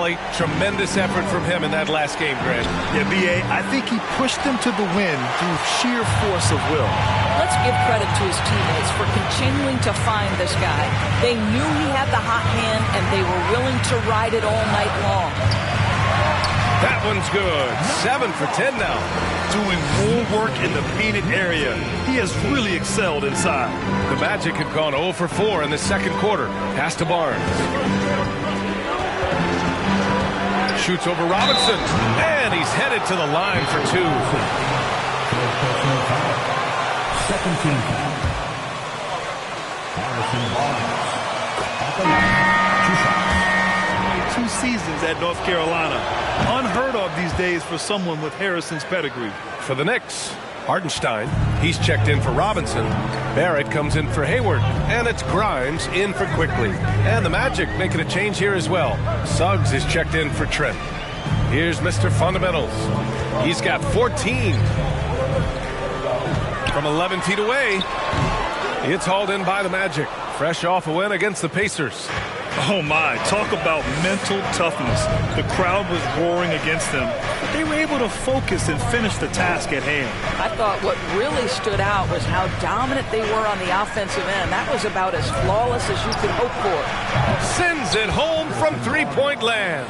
rally. Tremendous effort from him in that last game, Grant. Yeah, B.A., I think he pushed them to the win through sheer force of will. Let's give credit to his teammates for continuing to find this guy. They knew he had the hot hand, and they were willing to ride it all night long. That one's good. 7 for 10 now. Doing more work in the painted area. He has really excelled inside. The Magic have gone 0 for 4 in the second quarter. Pass to Barnes. Shoots over Robinson. And he's headed to the line for 2. Second team foul. Harrison Barnes at the line. 2 shots. 2 seasons at North Carolina. Unheard of these days for someone with Harrison's pedigree. For the Knicks, Hartenstein. He's checked in for Robinson. Barrett comes in for Hayward. And it's Grimes in for Quickly. And the Magic making a change here as well. Suggs is checked in for Trent. Here's Mr. Fundamentals. He's got 14. From 11 feet away. It's hauled in by the Magic. Fresh off a win against the Pacers. Oh my, talk about mental toughness. The crowd was roaring against them. They were able to focus and finish the task at hand. I thought what really stood out was how dominant they were on the offensive end. That was about as flawless as you could hope for. Sends it home from three-point land.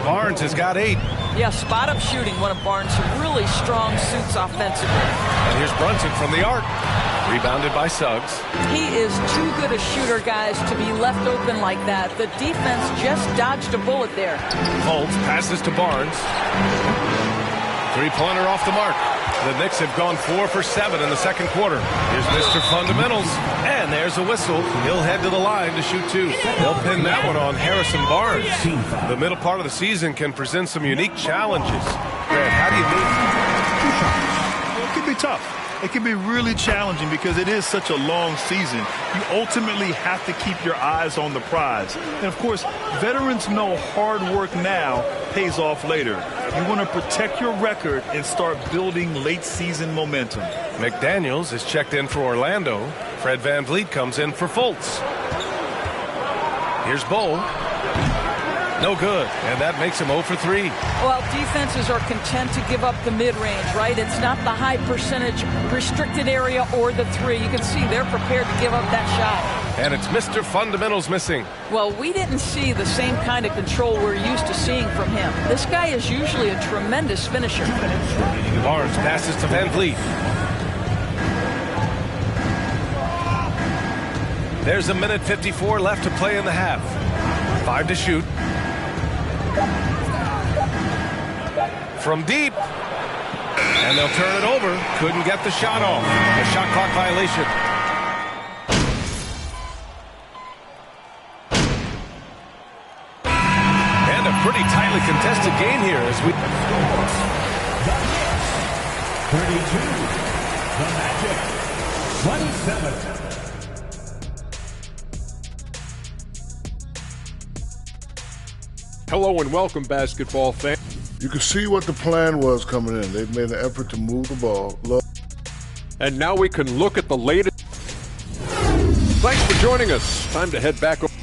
Barnes has got 8. Yeah, spot-up shooting, one of Barnes' really strong suits offensively. And here's Brunson from the arc. Rebounded by Suggs. He is too good a shooter, guys, to be left open like that. The defense just dodged a bullet there. Holtz passes to Barnes. Three-pointer off the mark. The Knicks have gone 4 for 7 in the second quarter. Here's Mr. Fundamentals. And there's a whistle. He'll head to the line to shoot 2. They'll pin that one on Harrison Barnes. The middle part of the season can present some unique challenges. Grant, how do you mean? It could be tough. It can be really challenging because it is such a long season. You ultimately have to keep your eyes on the prize. And, of course, veterans know hard work now pays off later. You want to protect your record and start building late-season momentum. McDaniels is checked in for Orlando. Fred VanVleet comes in for Fultz. Here's Bull. No good, and that makes him 0 for 3. Well, defenses are content to give up the mid-range, right? It's not the high percentage restricted area or the 3. You can see they're prepared to give up that shot. And it's Mr. Fundamentals missing. Well, we didn't see the same kind of control we're used to seeing from him. This guy is usually a tremendous finisher. Barnes passes to VanVleet. There's 1:54 left to play in the half. 5 to shoot. From deep. And they'll turn it over. Couldn't get the shot off. A shot clock violation. And a pretty tightly contested game here as we... 32. The Magic. 27. Hello and welcome, basketball fans. You can see what the plan was coming in. They've made an effort to move the ball. And now we can look at the latest. Thanks for joining us. Time to head back over.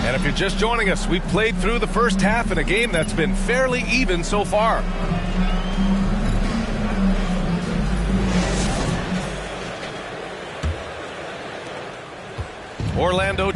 And if you're just joining us, we've played through the first half in a game that's been fairly even so far. Orlando.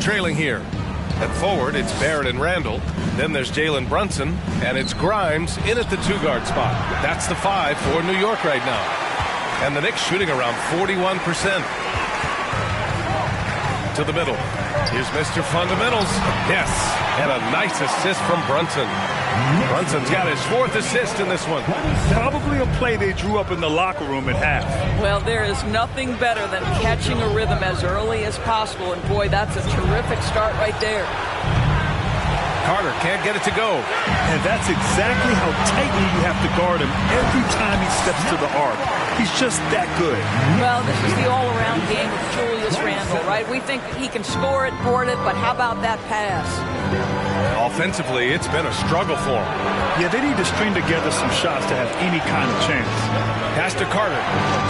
Trailing here. At forward, it's Barrett and Randall. Then there's Jalen Brunson, and it's Grimes in at the 2-guard spot. That's the 5 for New York right now. And the Knicks shooting around 41%. To the middle. Here's Mr. Fundamentals. Yes, and a nice assist from Brunson. Brunson's got his 4th assist in this one. Probably a play they drew up in the locker room at half. Well, there is nothing better than catching a rhythm as early as possible. And boy, that's a terrific start right there. Carter can't get it to go. And that's exactly how tightly you have to guard him every time he steps to the arc. He's just that good. Well, this is the all-around game of Julius Randle, right? We think he can score it, board it, but how about that pass? Offensively, it's been a struggle for him. Yeah, they need to string together some shots to have any kind of chance. Pass to Carter.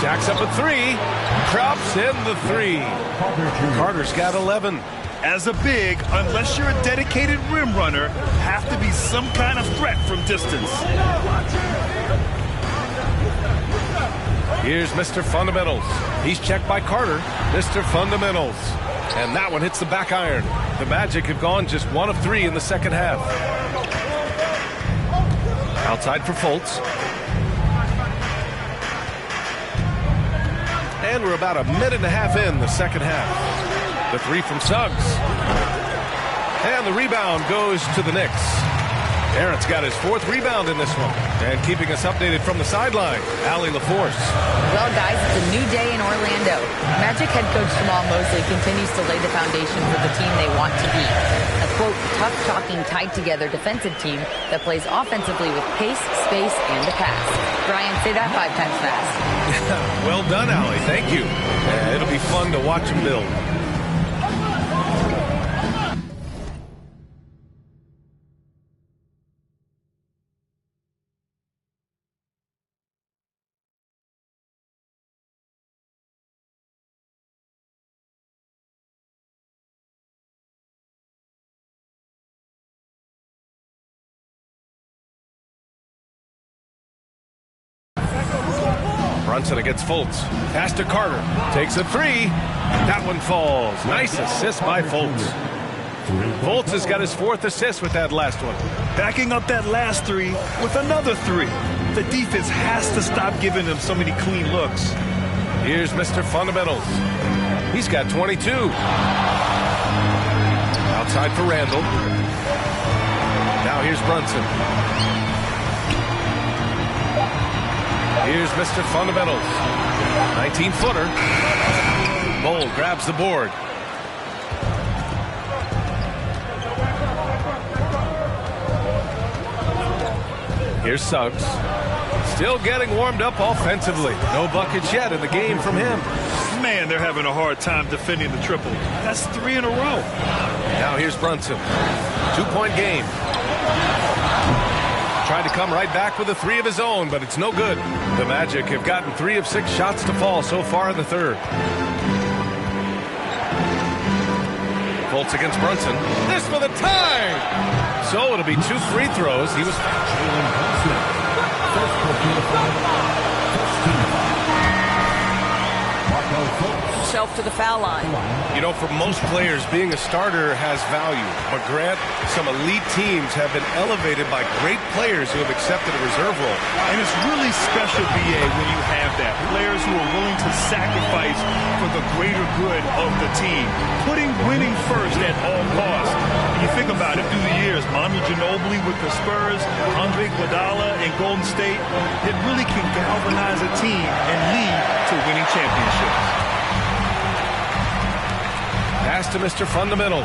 Jacks up a 3. Drops in the 3. Carter's got 11. As a big, unless you're a dedicated rim runner, have to be some kind of threat from distance. Here's Mr. Fundamentals. He's checked by Carter. Mr. Fundamentals. And that one hits the back iron. The Magic have gone just 1 of 3 in the second half. Outside for Fultz. And we're about a minute and a half in the second half. The 3 from Suggs. And the rebound goes to the Knicks. Barrett's got his 4th rebound in this one. And keeping us updated from the sideline, Allie LaForce. Well, guys, it's a new day in Orlando. Magic head coach Jamal Mosley continues to lay the foundation for the team they want to be. A, quote, tough-talking, tied-together defensive team that plays offensively with pace, space, and a pass. Brian, say that 5 times fast. Well done, Allie. Thank you. It'll be fun to watch him build. Brunson against Fultz. Pass to Carter. Takes a 3. That one falls. Nice assist by Fultz. Fultz has got his 4th assist with that last one. Backing up that last 3 with another 3. The defense has to stop giving them so many clean looks. Here's Mr. Fundamentals. He's got 22. Outside for Randall. Now here's Brunson. Here's Mr. Fundamentals. 19-footer. Bowl grabs the board. Here's Suggs. Still getting warmed up offensively. No buckets yet in the game from him. Man, they're having a hard time defending the triple. That's 3 in a row. Now here's Brunson. 2-point game. Tried to come right back with a 3 of his own, but it's no good. The Magic have gotten 3 of 6 shots to fall so far in the third. Fultz against Brunson. This for the tie! So it'll be 2 free throws. He was... Himself to the foul line. You know, for most players, being a starter has value. But Grant, some elite teams have been elevated by great players who have accepted a reserve role. And it's really special, B.A., when you have that. Players who are willing to sacrifice for the greater good of the team. Putting winning first at all costs. And you think about it through the years, Manu Ginobili with the Spurs, Andre Iguodala in Golden State, it really can galvanize a team and lead to winning championships. Pass to Mr. Fundamentals.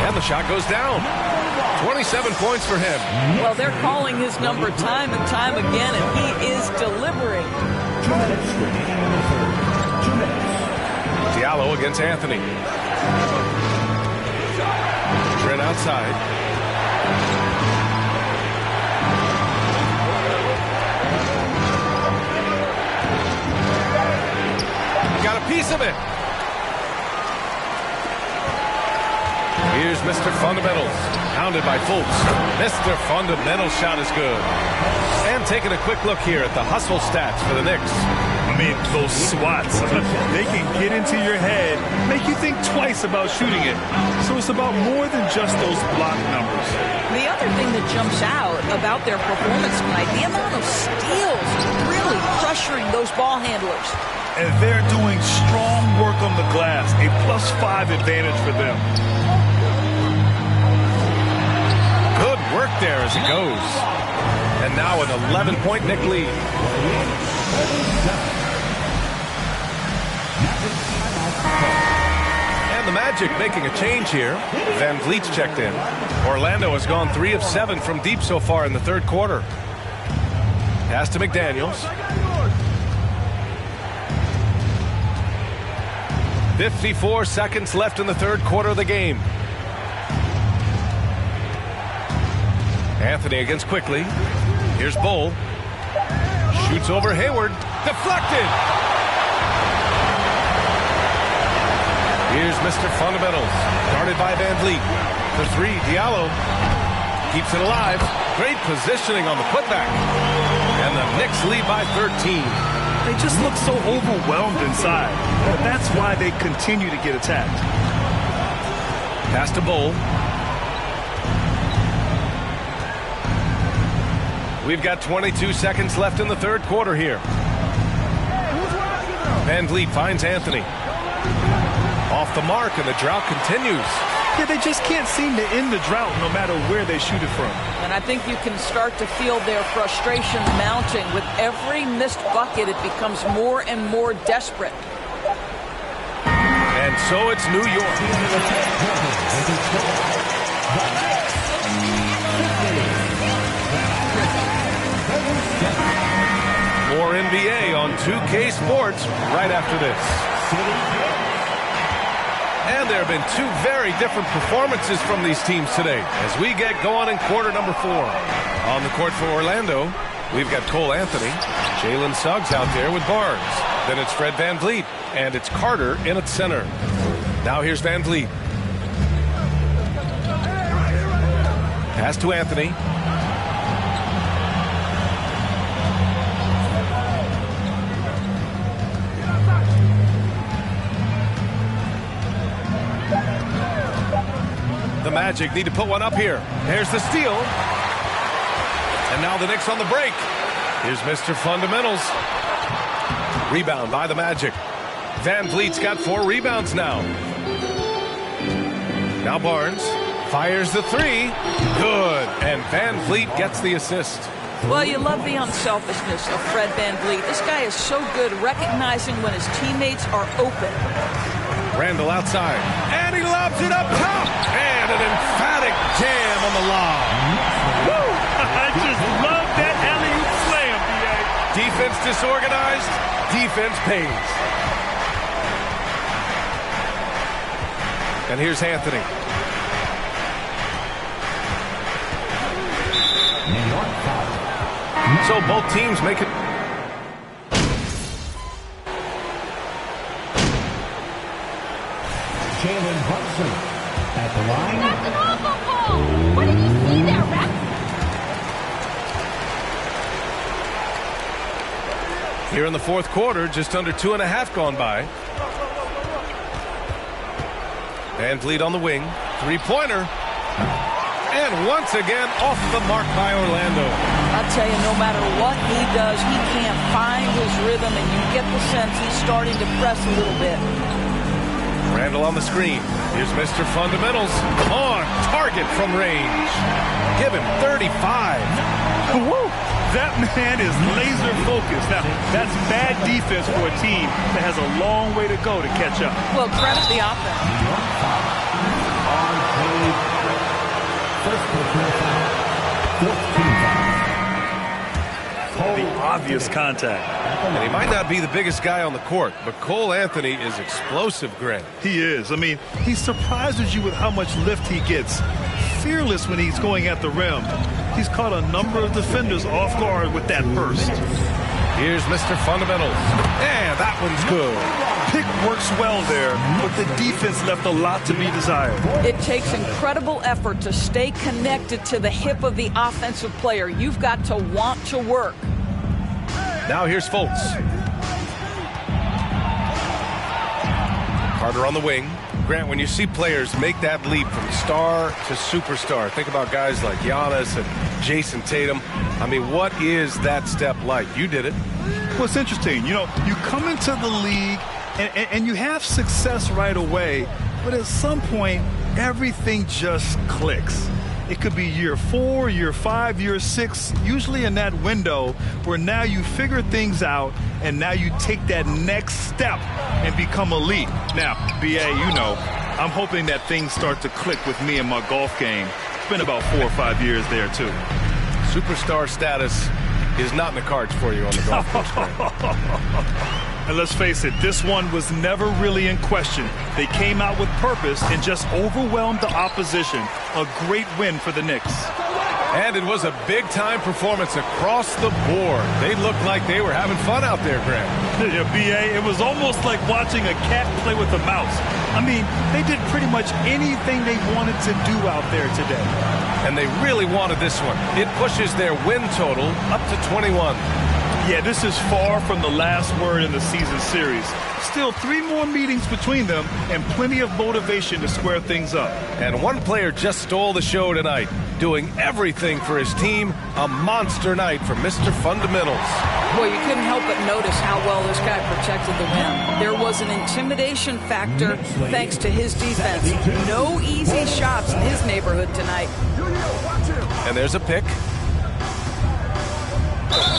And the shot goes down. 27 points for him. Well, they're calling his number time and time again, and he is delivering. Diallo against Anthony. Trent outside. Got a piece of it. Here's Mr. Fundamentals. Pounded by Fultz. Mr. Fundamentals shot is good. And taking a quick look here at the hustle stats for the Knicks. I mean, those swats, they can get into your head, make you think twice about shooting it. So it's about more than just those block numbers. The other thing that jumps out about their performance tonight, the amount of steals, really pressuring those ball handlers. And they're doing strong work on the glass, a +5 advantage for them. Good work there as it goes. And now an 11-point Knick lead. And the Magic making a change here. Van Vliet's checked in. Orlando has gone 3 of 7 from deep so far in the third quarter. Pass to McDaniels. 54 seconds left in the third quarter of the game. Anthony against Quickly. Here's Bull. Shoots over Hayward. Deflected. Here's Mr. Fundamentals. Guarded by Van Vliet. For 3, Diallo. Keeps it alive. Great positioning on the putback. And the Knicks lead by 13. They just look so overwhelmed inside. But that's why they continue to get attacked. Pass to Bull. We've got 22 seconds left in the third quarter here. Van Vliet finds Anthony. Off the mark, and the drought continues. Yeah, they just can't seem to end the drought no matter where they shoot it from. And I think you can start to feel their frustration mounting. With every missed bucket, it becomes more and more desperate. And so it's New York. More NBA on 2K Sports right after this. And there have been 2 very different performances from these teams today as we get going in quarter number 4. On the court for Orlando, we've got Cole Anthony, Jalen Suggs out there with Barnes. Then it's Fred Van Vliet, and it's Carter in at center. Now here's Van Vliet. Pass to Anthony. The Magic need to put one up here. There's the steal. And now the Knicks on the break. Here's Mr. Fundamentals. Rebound by the Magic. Van Vliet's got 4 rebounds now. Now Barnes fires the 3. Good. And Van Vliet gets the assist. Well, you love the unselfishness of Fred Van Vliet. This guy is so good recognizing when his teammates are open. Randall outside. And he lobs it up top. And an emphatic jam on the lob. Woo! I just love that alley-oop slam, B.A. Defense disorganized. Defense pays. And here's Anthony. So both teams make it. Jalen Brunson at the line. That's an awful goal. What did you see there, Rex? Here in the fourth quarter, just under 2.5 gone by. Van Vliet on the wing. 3-pointer. And once again, off the mark by Orlando. I'll tell you, no matter what he does, he can't find his rhythm, and you get the sense he's starting to press a little bit. Randall on the screen. Here's Mr. Fundamentals. On target from range. Give him 35. Woo! That man is laser focused. Now, that's bad defense for a team that has a long way to go to catch up. Well, credit the offense. The obvious contact. And he might not be the biggest guy on the court, but Cole Anthony is explosive, Grant. He is. I mean, he surprises you with how much lift he gets. Fearless when he's going at the rim. He's caught a number of defenders off guard with that burst. Here's Mr. Fundamentals. And that one's good. pick works well there, but the defense left a lot to be desired. It takes incredible effort to stay connected to the hip of the offensive player. You've got to want to work. Now here's Fultz. Carter on the wing. Grant, when you see players make that leap from star to superstar, think about guys like Giannis and Jason Tatum. I mean, what is that step like? You did it. Well, it's interesting. You know, you come into the league and you have success right away, but at some point, everything just clicks. It could be year 4, year 5, year 6, usually in that window where now you figure things out and now you take that next step and become elite. Now, BA, you know, I'm hoping that things start to click with me in my golf game. It's been about 4 or 5 years there, too. Superstar status is not in the cards for you on the golf course, Grant. And let's face it, this one was never really in question. They came out with purpose and just overwhelmed the opposition. A great win for the Knicks. And it was a big-time performance across the board. They looked like they were having fun out there, Grant. Yeah, B.A., it was almost like watching a cat play with a mouse. I mean, they did pretty much anything they wanted to do out there today. And they really wanted this one. It pushes their win total up to 21. Yeah, this is far from the last word in the season series. Still 3 more meetings between them and plenty of motivation to square things up. And one player just stole the show tonight, doing everything for his team. A monster night from Mr. Fundamentals. Boy, you couldn't help but notice how well this guy protected the win. There was an intimidation factor thanks to his defense. No easy shots in his neighborhood tonight. And there's a pick.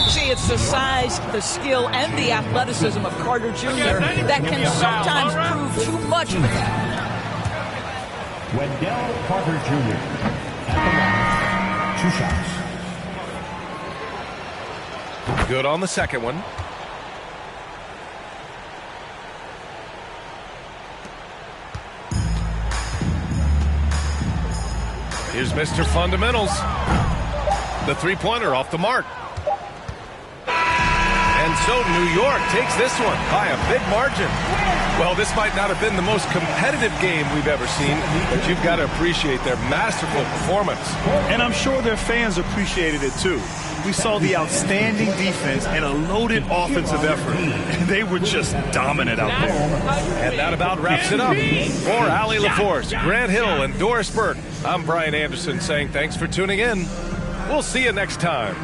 See, it's the size, the skill, and the athleticism of Carter Jr. that can sometimes prove too much. Wendell Carter Jr. at the line. 2 shots. Good on the second one. Here's Mr. Fundamentals. The three-pointer off the mark. And so New York takes this one by a big margin. Well, this might not have been the most competitive game we've ever seen, but you've got to appreciate their masterful performance. And I'm sure their fans appreciated it too. We saw the outstanding defense and a loaded offensive effort. They were just dominant out there. And that about wraps it up. For Allie LaForce, Grant Hill, and Doris Burke, I'm Brian Anderson saying thanks for tuning in. We'll see you next time.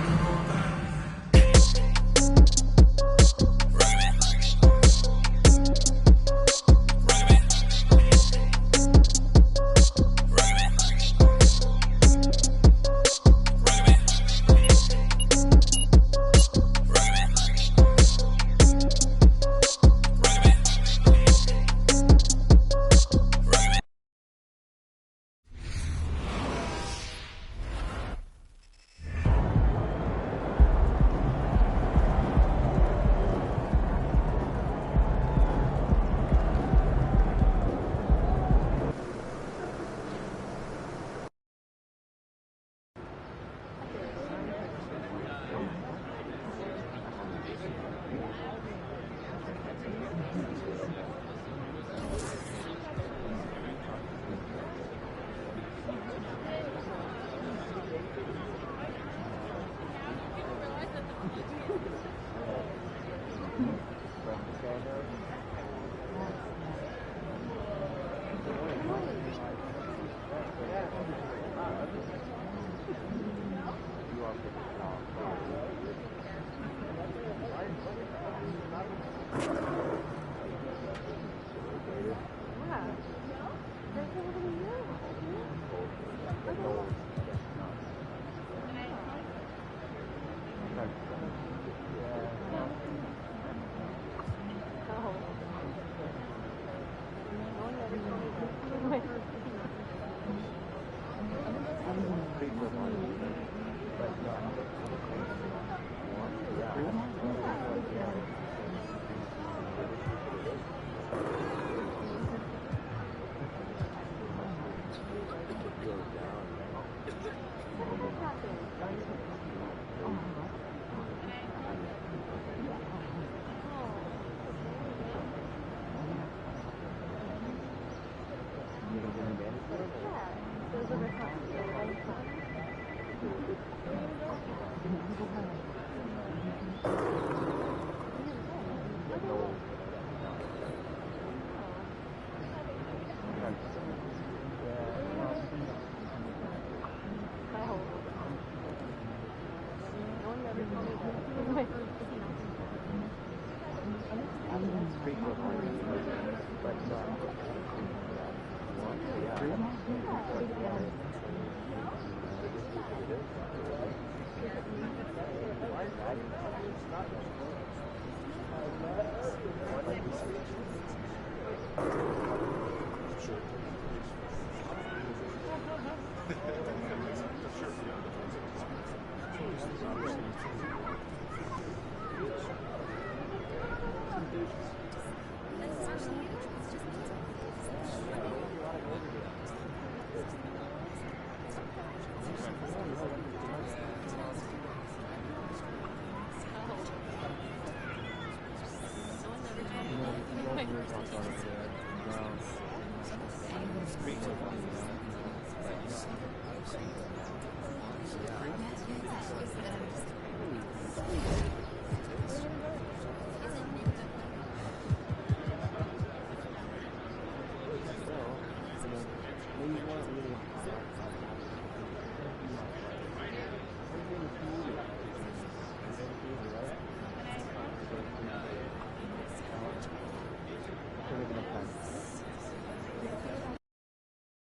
Speak to